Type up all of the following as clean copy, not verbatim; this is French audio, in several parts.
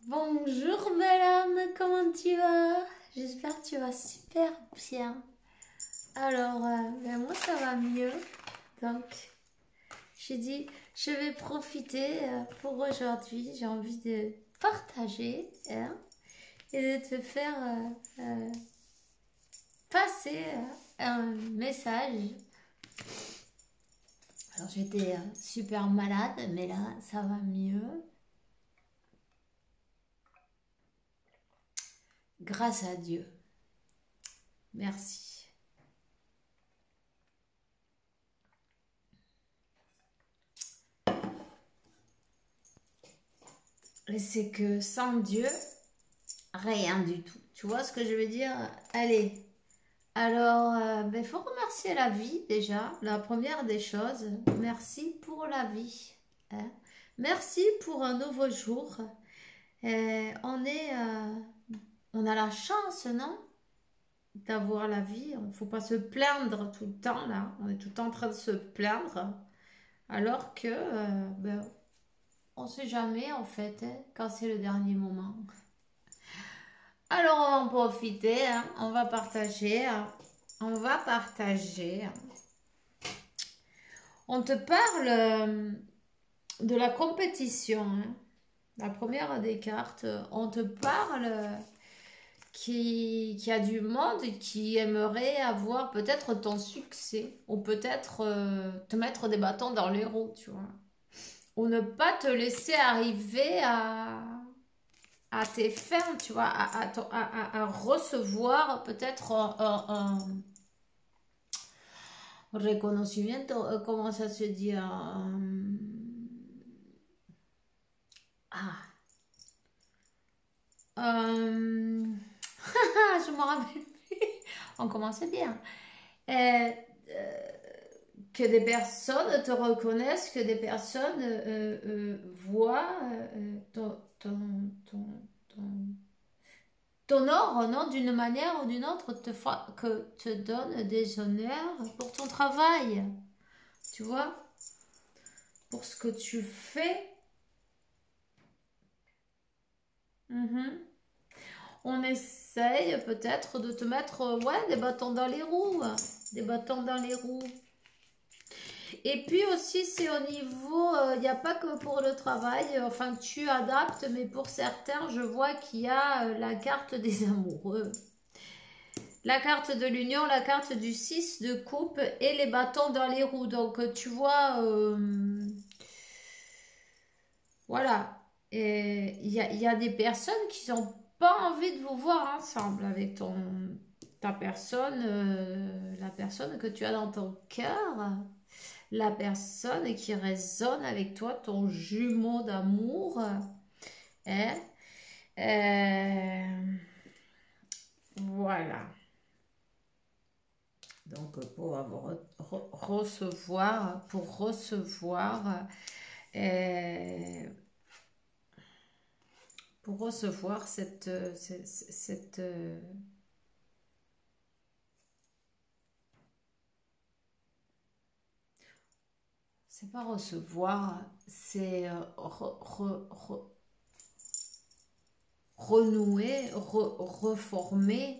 Bonjour belle âme, comment tu vas? J'espère que tu vas super bien. Alors, moi ça va mieux. Donc, j'ai dit, je vais profiter pour aujourd'hui. J'ai envie de partager hein, et de te faire passer un message. Alors, j'étais super malade, mais là, ça va mieux. Grâce à Dieu. Merci. Et c'est que sans Dieu, rien du tout. Tu vois ce que je veux dire? Allez. Alors, il faut remercier la vie déjà. La première des choses, merci pour la vie. Hein. Merci pour un nouveau jour. On a la chance, non? D'avoir la vie. Il ne faut pas se plaindre tout le temps, là. On est tout le temps en train de se plaindre. Alors que, on ne sait jamais, en fait, hein, quand c'est le dernier moment. Alors, on va en profiter, hein. On va partager. Hein. On va partager. On te parle de la compétition. Hein. La première des cartes, on te parle qui a du monde qui aimerait avoir peut-être ton succès ou peut-être te mettre des bâtons dans les roues, tu vois. Ou ne pas te laisser arriver à tes fins, tu vois, à recevoir peut-être un reconocimiento, comment ça se dit ah, je me rappelle plus. On commence bien. Euh, euh, que des personnes te reconnaissent, que des personnes voient ton, t'honore, non, d'une manière ou d'une autre, que te donne des honneurs pour ton travail, tu vois, pour ce que tu fais. On essaye peut-être de te mettre ouais, des bâtons dans les roues, des bâtons dans les roues. Et puis aussi, c'est au niveau, il n'y a pas que pour le travail, enfin tu adaptes, mais pour certains, je vois qu'il y a la carte des amoureux. La carte de l'union, la carte du 6 de coupe et les bâtons dans les roues. Donc tu vois, voilà. Et il y a des personnes qui n'ont pas envie de vous voir ensemble avec ta personne, la personne que tu as dans ton cœur. La personne qui résonne avec toi, ton jumeau d'amour. Hein? Voilà. Donc pour recevoir cette c'est pas recevoir, c'est renouer, reformer.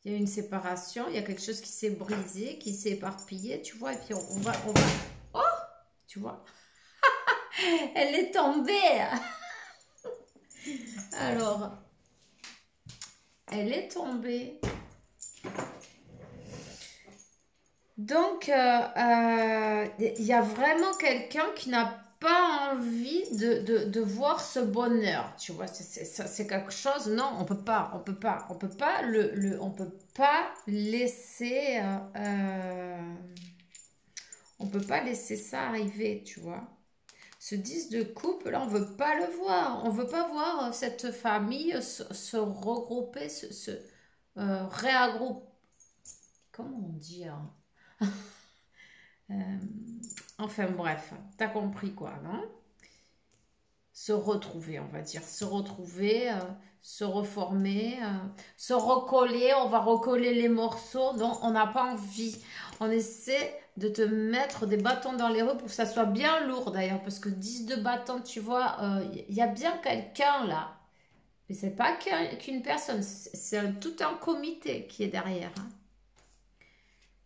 Il y a une séparation, il y a quelque chose qui s'est brisé, qui s'est éparpillé, tu vois, et puis on va... Oh, tu vois, elle est tombée. Alors, elle est tombée. Donc, il y a vraiment quelqu'un qui n'a pas envie de voir ce bonheur, tu vois, c'est quelque chose, non, on peut pas laisser, on peut pas laisser ça arriver, tu vois. Ce 10 de coupe, là, on veut pas le voir, on veut pas voir cette famille se regrouper, réagrouper, comment on dit, hein. Enfin bref, t'as compris quoi, non? se retrouver, on va dire, se retrouver, se reformer, se recoller, on va recoller les morceaux, donc on n'a pas envie. On essaie de te mettre des bâtons dans les roues pour que ça soit bien lourd d'ailleurs, parce que 10 de bâtons, tu vois, il y a bien quelqu'un là. Mais c'est pas qu'une personne, c'est tout un comité qui est derrière. Hein.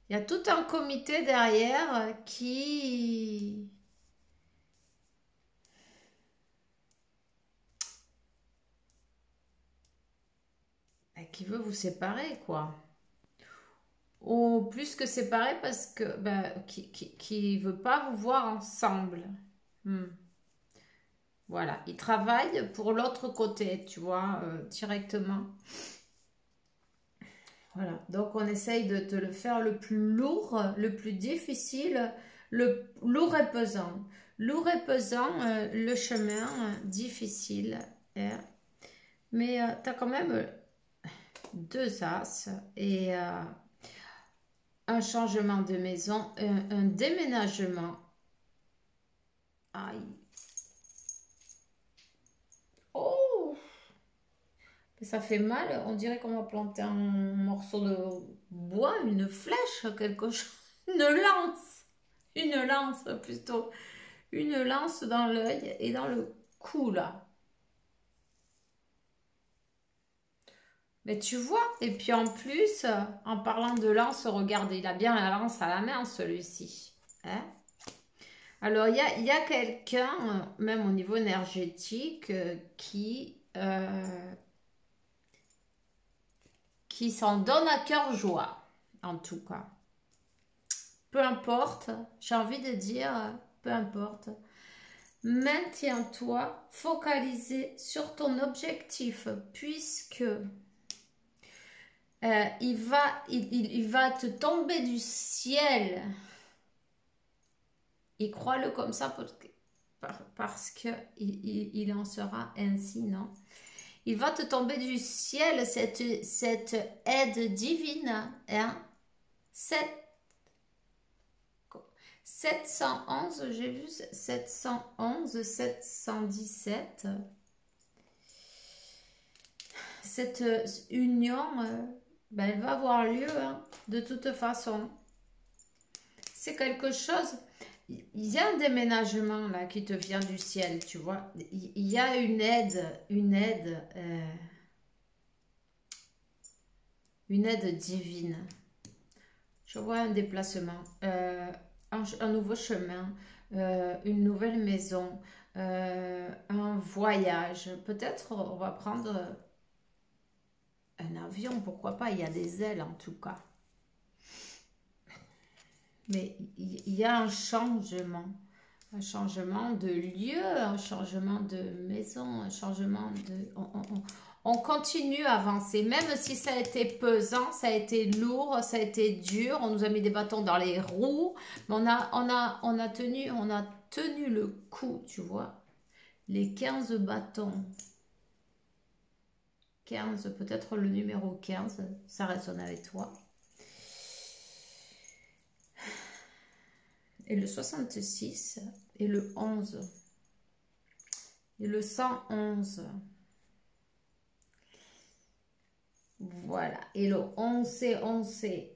Il y a tout un comité derrière qui veut vous séparer, quoi. Ou plus que séparer parce que qui veut pas vous voir ensemble. Hmm. Voilà, il travaille pour l'autre côté, tu vois, directement. Voilà, donc on essaye de te le faire le plus lourd, le plus difficile, le lourd et pesant. Lourd et pesant, le chemin difficile. Hein. Mais tu as quand même deux as et un changement de maison, un déménagement. Aïe. Oh, ça fait mal. On dirait qu'on va planter un morceau de bois, une flèche, quelque chose. Une lance. Une lance plutôt. Une lance dans l'œil et dans le cou là. Mais tu vois, et puis en plus, en parlant de lance, regardez, il a bien la lance à la main celui-ci. Hein? Alors, il y a quelqu'un, même au niveau énergétique, qui s'en donne à cœur joie, en tout cas. Peu importe, j'ai envie de dire, peu importe. Maintiens-toi focalisé sur ton objectif, puisque il va te tomber du ciel. Et crois-le comme ça parce que il en sera ainsi, non? Il va te tomber du ciel cette aide divine. Hein? 711, j'ai vu 711, 717. Cette union, elle va avoir lieu hein, de toute façon. C'est quelque chose... Il y a un déménagement là qui te vient du ciel, tu vois. Il y a une aide divine. Je vois un déplacement, un nouveau chemin, une nouvelle maison, un voyage. Peut-être on va prendre un avion, pourquoi pas. Il y a des ailes en tout cas. Mais il y a un changement de lieu, un changement de maison, un changement de... On continue à avancer, même si ça a été pesant, ça a été lourd, ça a été dur, on nous a mis des bâtons dans les roues, mais on a tenu le coup, tu vois. Les 15 bâtons. 15, peut-être le numéro 15, ça résonne avec toi. Et le 66 et le 11 et le 111. Voilà. Et le 11C, 11C,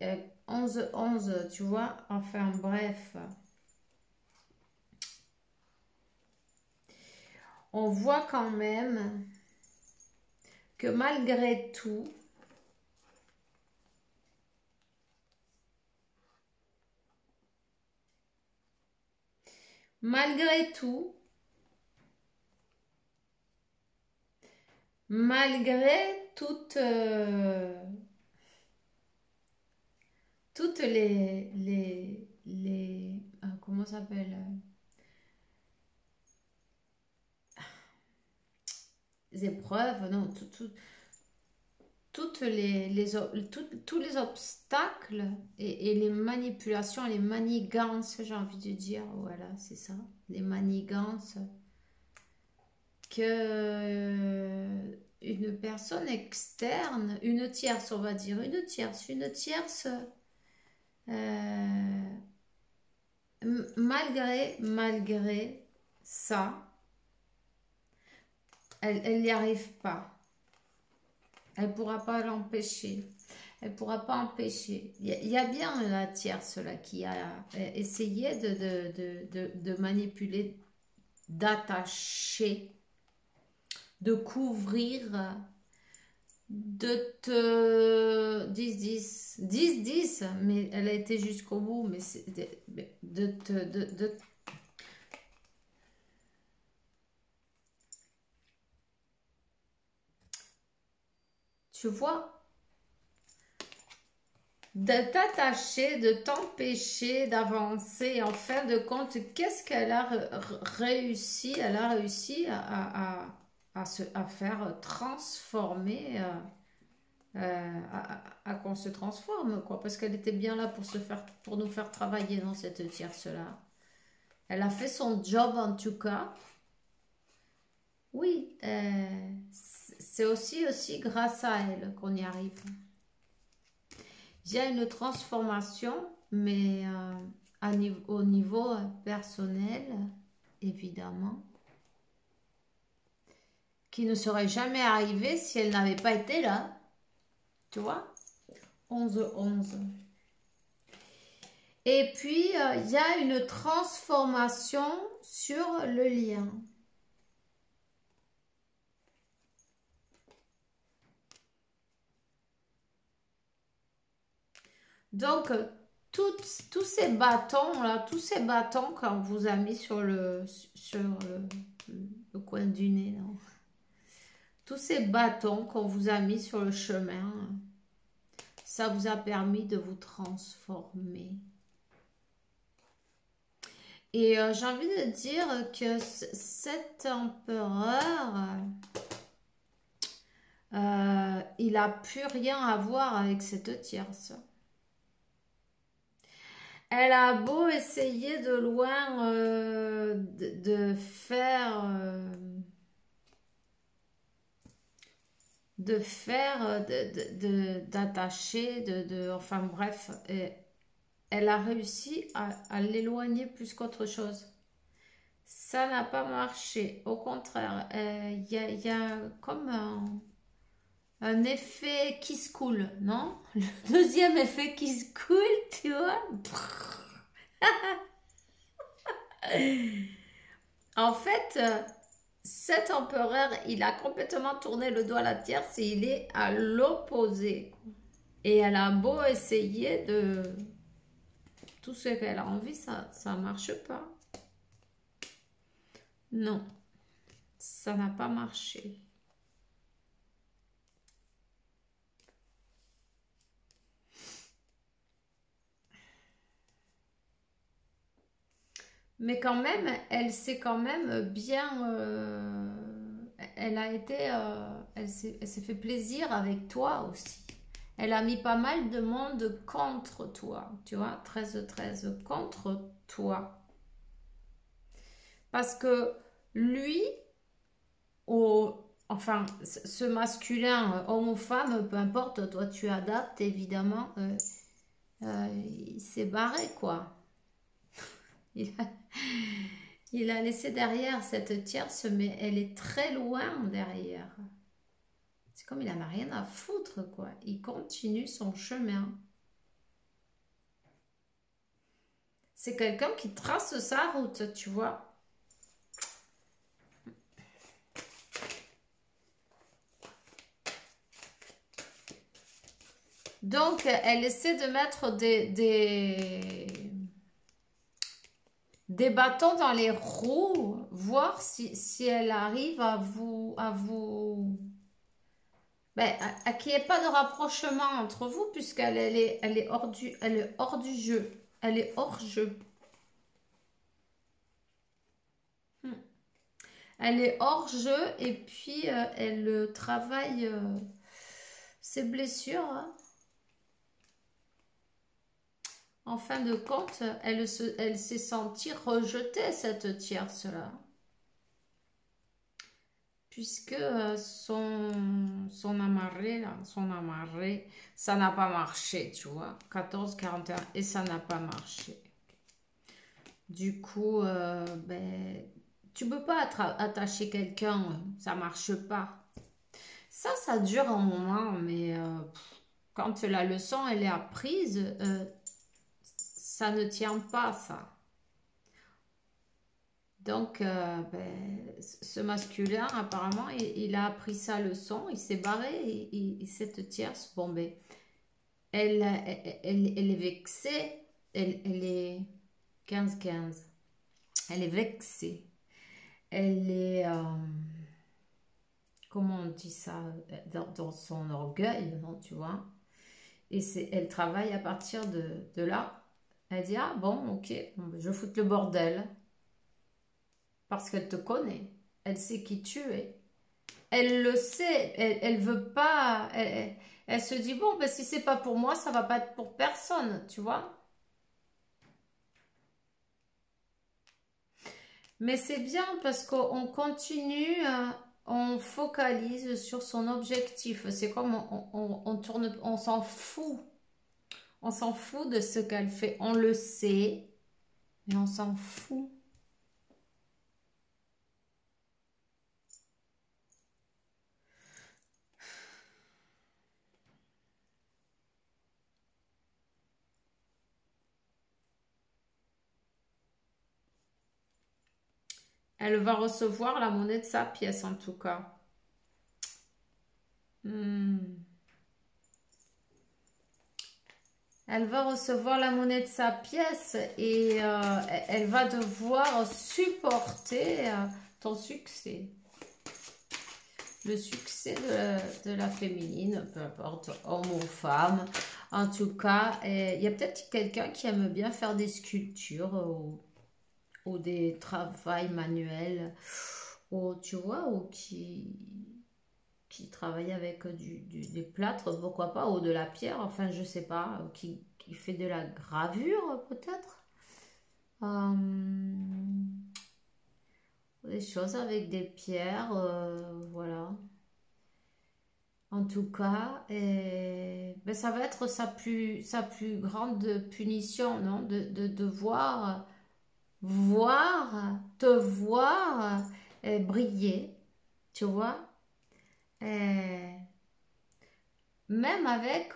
11, 11, tu vois. Enfin, bref. On voit quand même que malgré tout, malgré toutes les comment ça s'appelle les épreuves, non, tous les obstacles et les manipulations, les manigances, j'ai envie de dire, voilà, c'est ça, les manigances que une personne externe, une tierce, on va dire, une tierce, malgré ça, elle n'y arrive pas. Elle ne pourra pas l'empêcher. Elle ne pourra pas empêcher. Il y a bien la tierce là qui a essayé de manipuler, d'attacher, de couvrir, de te 10-10, mais elle a été jusqu'au bout, mais c'est tu vois, de t'attacher, de t'empêcher d'avancer. En fin de compte, qu'est-ce qu'elle a réussi? Elle a réussi à faire transformer, à qu'on se transforme, quoi. Parce qu'elle était bien là pour nous faire travailler dans cette tierce-là. Elle a fait son job en tout cas. Oui, c'est aussi grâce à elle qu'on y arrive. Il y a une transformation, mais au niveau personnel, évidemment, qui ne serait jamais arrivée si elle n'avait pas été là. Tu vois? 11-11. Et puis, il y a une transformation sur le lien. Donc, tous ces bâtons là, tous ces bâtons qu'on vous a mis sur le coin du nez, là. Tous ces bâtons qu'on vous a mis sur le chemin, ça vous a permis de vous transformer. Et j'ai envie de dire que cet empereur, il n'a plus rien à voir avec cette tierce. Elle a beau essayer de loin de faire... d'attacher, enfin bref, elle a réussi à l'éloigner plus qu'autre chose. Ça n'a pas marché. Au contraire, il y a comme un effet qui se coule, non? Le deuxième effet qui se coule, tu vois? En fait, cet empereur, il a complètement tourné le dos à la tierce et il est à l'opposé. Et elle a beau essayer de... Tout ce qu'elle a envie, ça ne marche pas. Non, ça n'a pas marché. Mais quand même, elle s'est quand même bien... elle a été... elle s'est fait plaisir avec toi aussi. Elle a mis pas mal de monde contre toi. Tu vois, 13-13 contre toi. Parce que lui, enfin, ce masculin, homme ou femme, peu importe, toi tu adaptes évidemment, il s'est barré quoi. Il a laissé derrière cette tierce, mais elle est très loin derrière. C'est comme il n'en a rien à foutre quoi. Il continue son chemin. C'est quelqu'un qui trace sa route, tu vois. Donc, elle essaie de mettre des bâtons dans les roues, voir si elle arrive à vous ben, à qu'il n'y ait pas de rapprochement entre vous, puisqu'elle elle est hors du jeu. Elle est hors jeu. Elle est hors jeu et puis elle travaille ses blessures, hein. En fin de compte, elle s'est sentie rejetée, cette tierce-là. Puisque son amarré, là, ça n'a pas marché, tu vois. 14-41, et ça n'a pas marché. Du coup, ben, Tu peux pas attacher quelqu'un, ça marche pas. Ça dure un moment, mais quand la leçon elle est apprise, ça ne tient pas ça. Donc, ce masculin, apparemment, il a appris sa leçon, il s'est barré, et cette tierce, bon, ben, elle est vexée, elle est 15-15, elle est vexée, elle est, comment on dit ça, dans son orgueil, non, tu vois, et elle travaille à partir de là, elle dit, ah bon, ok, bon, ben, je fous le bordel, parce qu'elle te connaît, elle sait qui tu es. Elle le sait, elle veut pas, elle se dit, bon, ben, si c'est pas pour moi, ça va pas être pour personne, tu vois. Mais c'est bien parce qu'on continue, on focalise sur son objectif. C'est comme on tourne, on s'en fout. On s'en fout de ce qu'elle fait. On le sait, mais on s'en fout. Elle va recevoir la monnaie de sa pièce en tout cas. Hmm. Elle va recevoir la monnaie de sa pièce et elle va devoir supporter ton succès. Le succès de la féminine, peu importe, homme ou femme. En tout cas, il y a peut-être quelqu'un qui aime bien faire des sculptures ou des travails manuels, ou tu vois, ou qui travaille avec des plâtres, pourquoi pas, ou de la pierre, enfin je sais pas, qui fait de la gravure peut-être. Des choses avec des pierres, voilà. En tout cas, ben, ça va être sa plus grande punition, non? De devoir te voir briller, tu vois? Euh, Même avec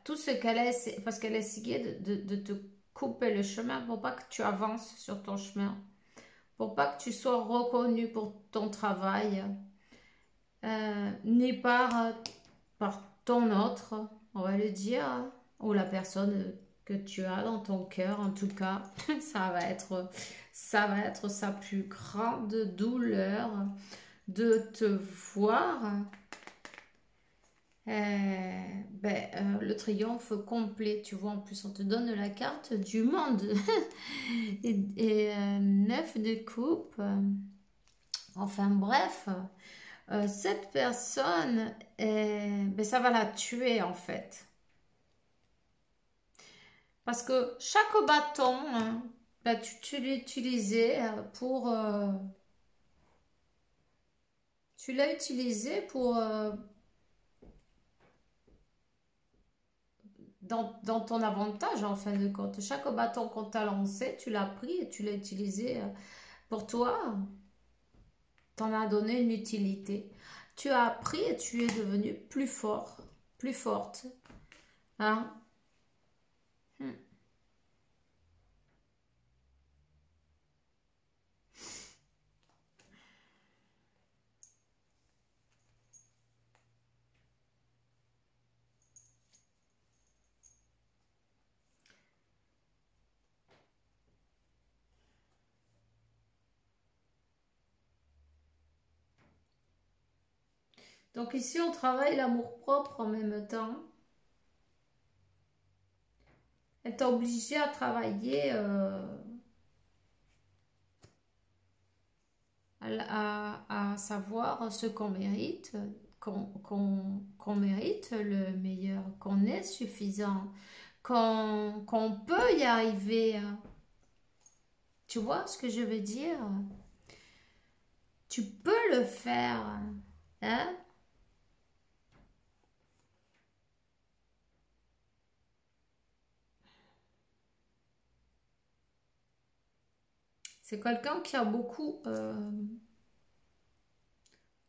tout ce qu'elle a essayé, parce qu'elle a essayé de te couper le chemin pour pas que tu avances sur ton chemin, pour pas que tu sois reconnu pour ton travail, ni par ton autre, on va le dire, ou la personne que tu as dans ton cœur. En tout cas, ça va être sa plus grande douleur de te voir le triomphe complet, tu vois, en plus on te donne la carte du monde et 9 de coupe. Enfin bref, cette personne, ça va la tuer en fait. Parce que chaque bâton, hein, tu l'as utilisé tu l'as utilisé dans ton avantage en fin de compte. Chaque bâton qu'on t'a lancé, tu l'as pris et tu l'as utilisé pour toi. T'en as donné une utilité. Tu as appris et tu es devenu plus fort, plus forte. Hein? Hmm. Donc ici, on travaille l'amour-propre en même temps. Elle t'a obligé à travailler, à savoir ce qu'on mérite, qu'on mérite le meilleur, qu'on est suffisant, qu'on peut y arriver. Tu vois ce que je veux dire? Tu peux le faire. Hein? C'est quelqu'un qui a beaucoup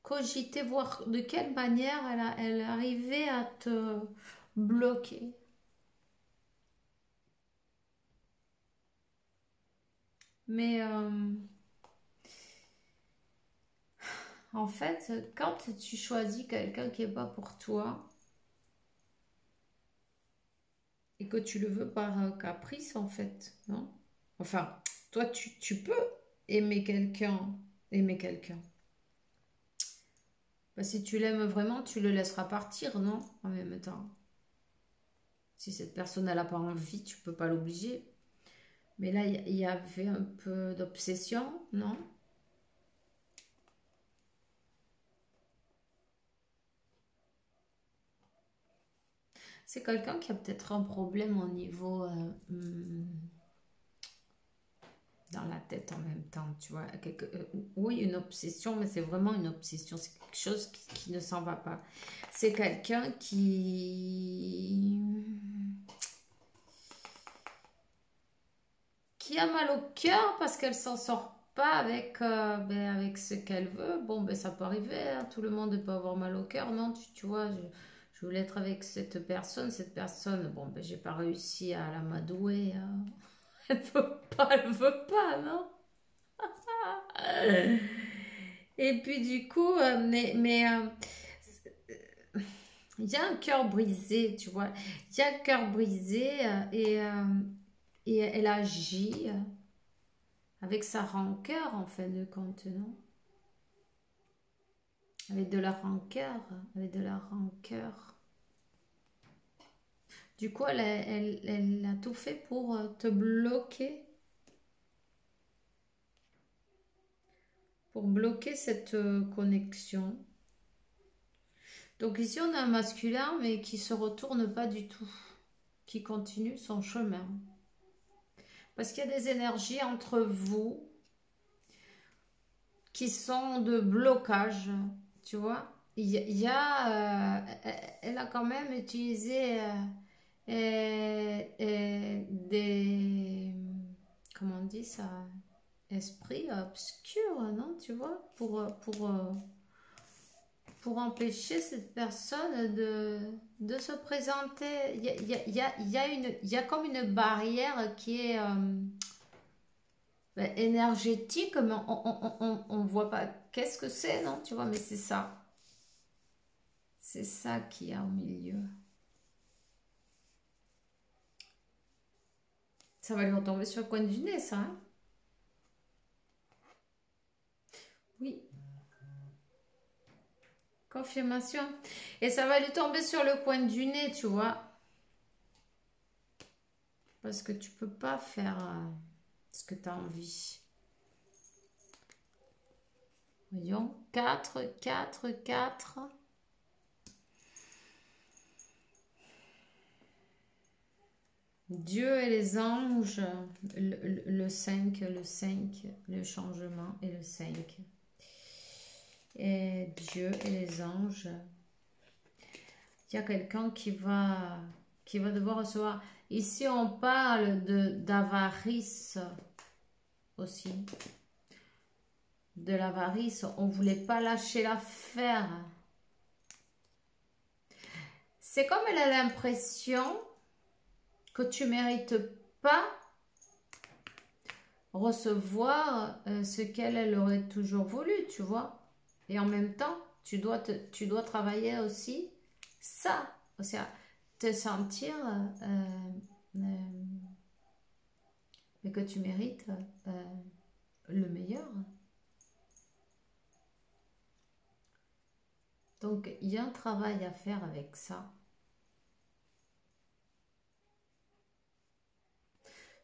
cogité, voir de quelle manière elle arrivait à te bloquer. Mais en fait, quand tu choisis quelqu'un qui n'est pas pour toi et que tu le veux par caprice, en fait, non? Enfin, toi, tu peux aimer quelqu'un. Bah, si tu l'aimes vraiment, tu le laisseras partir, non? En même temps. Si cette personne n'a pas envie, tu peux pas l'obliger. Mais là, il y avait un peu d'obsession, non? C'est quelqu'un qui a peut-être un problème au niveau dans la tête en même temps, tu vois. Oui, une obsession, mais c'est vraiment une obsession. C'est quelque chose qui ne s'en va pas. C'est quelqu'un qui a mal au cœur parce qu'elle s'en sort pas avec, avec ce qu'elle veut. Bon, ben ça peut arriver, hein. Tout le monde ne peut avoir mal au cœur, non? Tu vois, je voulais être avec cette personne, bon, ben j'ai pas réussi à l'amadouer, hein. Elle veut pas, non? Et puis du coup, il y a un cœur brisé, tu vois. Il y a un cœur brisé et elle agit avec sa rancœur en fin de compte, non? Avec de la rancœur, avec de la rancœur. Du coup, elle a tout fait pour te bloquer, pour bloquer cette connexion. Donc ici, on a un masculin, mais qui se retourne pas du tout, qui continue son chemin. Parce qu'il y a des énergies entre vous qui sont de blocage, tu vois. Elle a quand même utilisé des, comment on dit ça, esprits obscurs, non, tu vois, pour empêcher cette personne de se présenter. Il y a comme une barrière qui est énergétique, mais on voit pas qu'est-ce que c'est, non? Tu vois, mais c'est ça. C'est ça qu'il y a au milieu. Ça va lui retomber sur le coin du nez, ça, hein? Oui, confirmation. Et ça va lui tomber sur le coin du nez, tu vois. Parce que tu peux pas faire ce que tu as envie. Voyons, 4, 4, 4. Dieu et les anges, le 5, le changement et le 5. Et Dieu et les anges. Il y a quelqu'un qui va devoir recevoir. Ici, on parle d'avarice aussi. De l'avarice, on ne voulait pas lâcher l'affaire. C'est comme elle a l'impression que tu ne mérites pas recevoir ce qu'elle aurait toujours voulu, tu vois. Et en même temps, tu dois travailler aussi ça, aussi à te sentir mais que tu mérites le meilleur. Donc, il y a un travail à faire avec ça.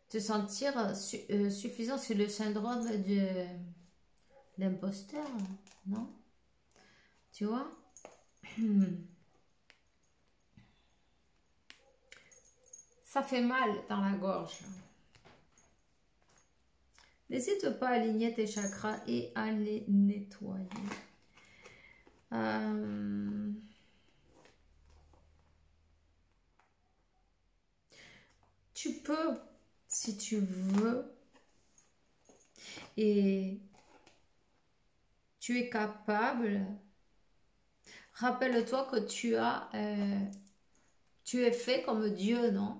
Te sentir suffisant, c'est le syndrome de l'imposteur, non? Tu vois? Ça fait mal dans la gorge. N'hésite pas à aligner tes chakras et à les nettoyer. Tu peux, si tu veux, Et tu es capable. Rappelle-toi que tu es fait comme Dieu, non?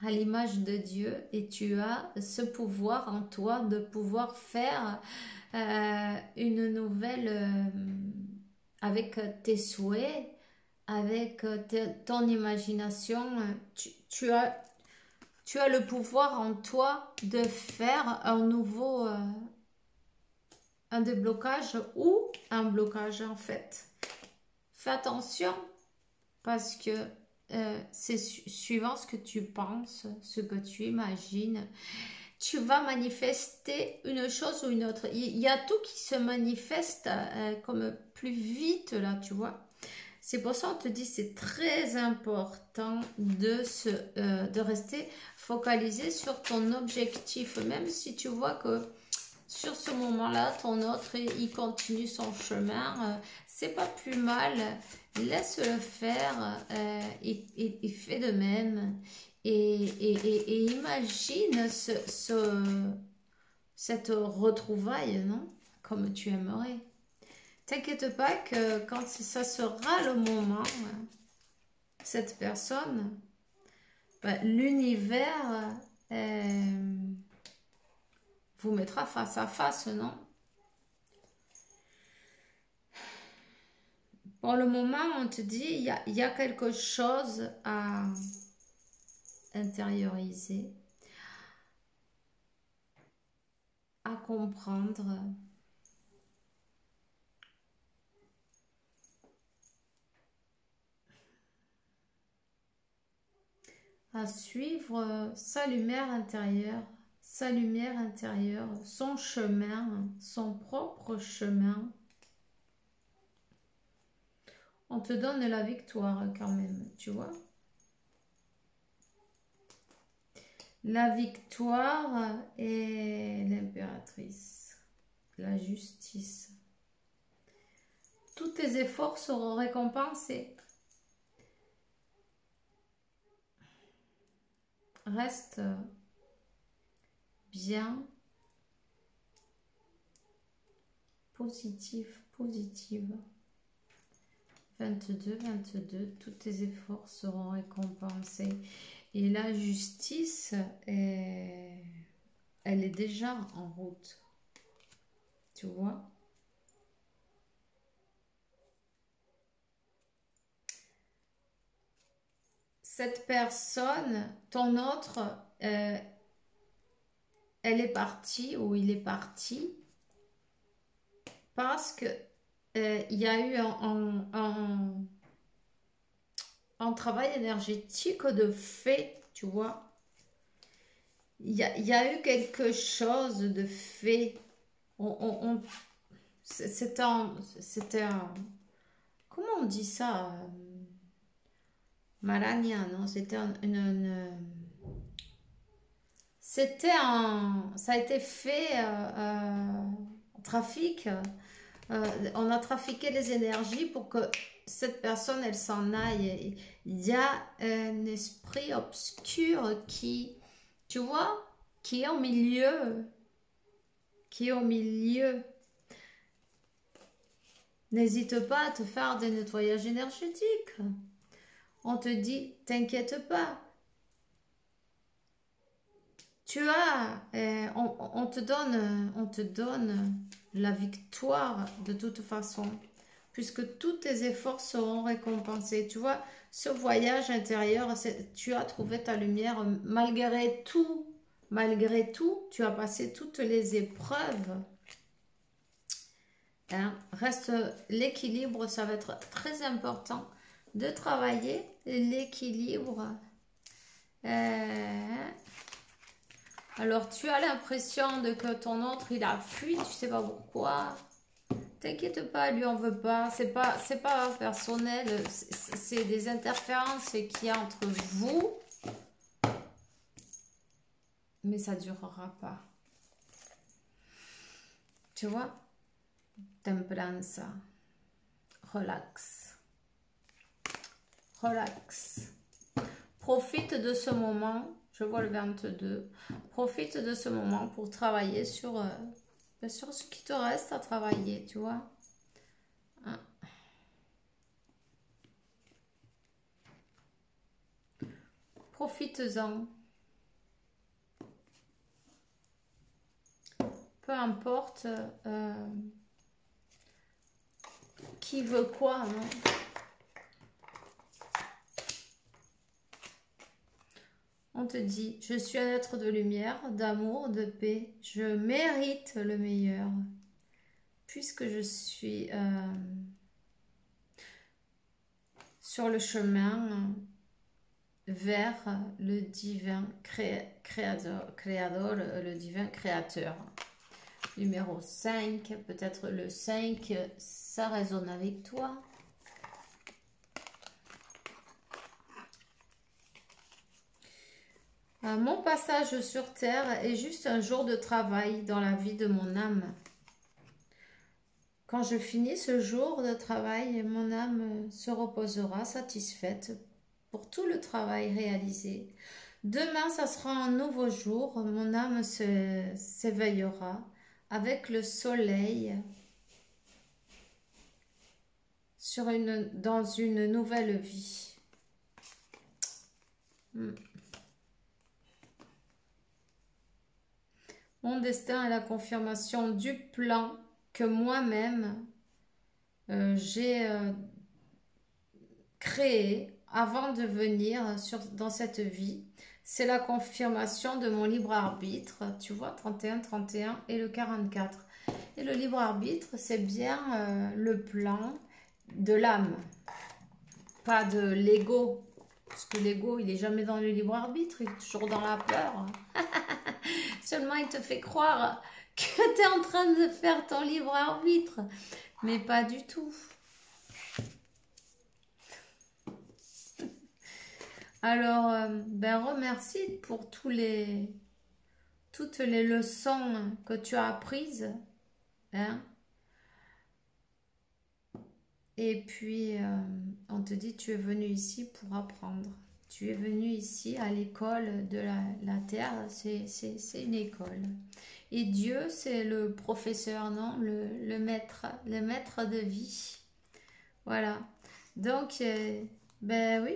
À l'image de Dieu, et tu as ce pouvoir en toi de pouvoir faire une nouvelle avec tes souhaits, avec ton imagination. Tu as le pouvoir en toi de faire un nouveau, un déblocage ou un blocage en fait. Fais attention parce que c'est suivant ce que tu penses, ce que tu imagines, tu vas manifester une chose ou une autre. Il y a tout qui se manifeste comme plus vite là, tu vois. C'est pour ça qu'on te dit c'est très important de rester focalisé sur ton objectif, même si tu vois que sur ce moment-là, ton autre, il continue son chemin. C'est pas plus mal. Laisse-le faire. Il fait de même. Et imagine cette retrouvaille, non? Comme tu aimerais. T'inquiète pas que quand ça sera le moment, cette personne, l'univers vous mettra face à face, non? Pour le moment, on te dit, il y a quelque chose à intérioriser, à comprendre. À suivre sa lumière intérieure, son chemin, son propre chemin. On te donne la victoire quand même, tu vois. La victoire est l'impératrice, la justice. Tous tes efforts seront récompensés. Reste bien, positive. 22, tous tes efforts seront récompensés. Et la justice, elle est déjà en route. Tu vois? Cette personne, ton autre, elle est partie ou il est parti parce que il y a eu un travail énergétique de fait, tu vois. Il y a eu quelque chose de fait. C'était un... Comment on dit ça? Malania, non? C'était c'était un... Ça a été fait trafic. On a trafiqué les énergies pour que cette personne, elle s'en aille. Il y a un esprit obscur qui, tu vois, qui est au milieu. Qui est au milieu. N'hésite pas à te faire des nettoyages énergétiques. On te dit, t'inquiète pas. Tu as, on te donne la victoire de toute façon, puisque tous tes efforts seront récompensés. Tu vois, ce voyage intérieur, tu as trouvé ta lumière malgré tout. Malgré tout, tu as passé toutes les épreuves. Hein, reste l'équilibre, ça va être très important de travailler l'équilibre. Alors, tu as l'impression que ton autre, il a fui, tu sais pas pourquoi. T'inquiète pas, lui, on veut pas. C'est pas personnel, c'est des interférences qu'il y a entre vous. Mais ça durera pas. Tu vois? Templanza. Relax. Relax. Profite de ce moment. Je vois le 22. Profite de ce moment pour travailler sur ce qui te reste à travailler, tu vois. Hein. Profites-en. Peu importe qui veut quoi, non? On te dit, je suis un être de lumière, d'amour, de paix. Je mérite le meilleur. Puisque je suis sur le chemin vers le divin créateur, le divin créateur. Numéro 5, peut-être le 5, ça résonne avec toi. Mon passage sur terre est juste un jour de travail dans la vie de mon âme. Quand je finis ce jour de travail, mon âme se reposera satisfaite pour tout le travail réalisé. Demain, ça sera un nouveau jour. Mon âme s'éveillera avec le soleil dans une nouvelle vie. Mon destin est la confirmation du plan que moi-même j'ai créé avant de venir dans cette vie. C'est la confirmation de mon libre arbitre, tu vois, 31, 31 et le 44. Et le libre arbitre, c'est bien le plan de l'âme, pas de l'ego. Parce que l'ego, il n'est jamais dans le libre arbitre, il est toujours dans la peur. Seulement, il te fait croire que tu es en train de faire ton libre arbitre. Mais pas du tout. Alors, ben remercie pour toutes les leçons que tu as apprises. Hein? Et puis, on te dit, tu es venu ici pour apprendre. Tu es venu ici à l'école de la terre, c'est une école. Et Dieu, c'est le professeur, non? Le maître de vie. Voilà. Donc, ben oui,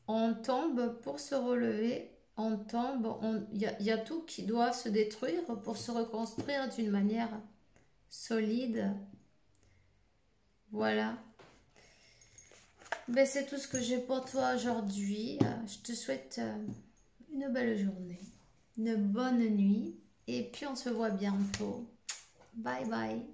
on tombe pour se relever. On tombe, il y a tout qui doit se détruire pour se reconstruire d'une manière solide. Voilà. Ben, c'est tout ce que j'ai pour toi aujourd'hui. Je te souhaite une belle journée, une bonne nuit. Et puis on se voit bientôt. Bye bye.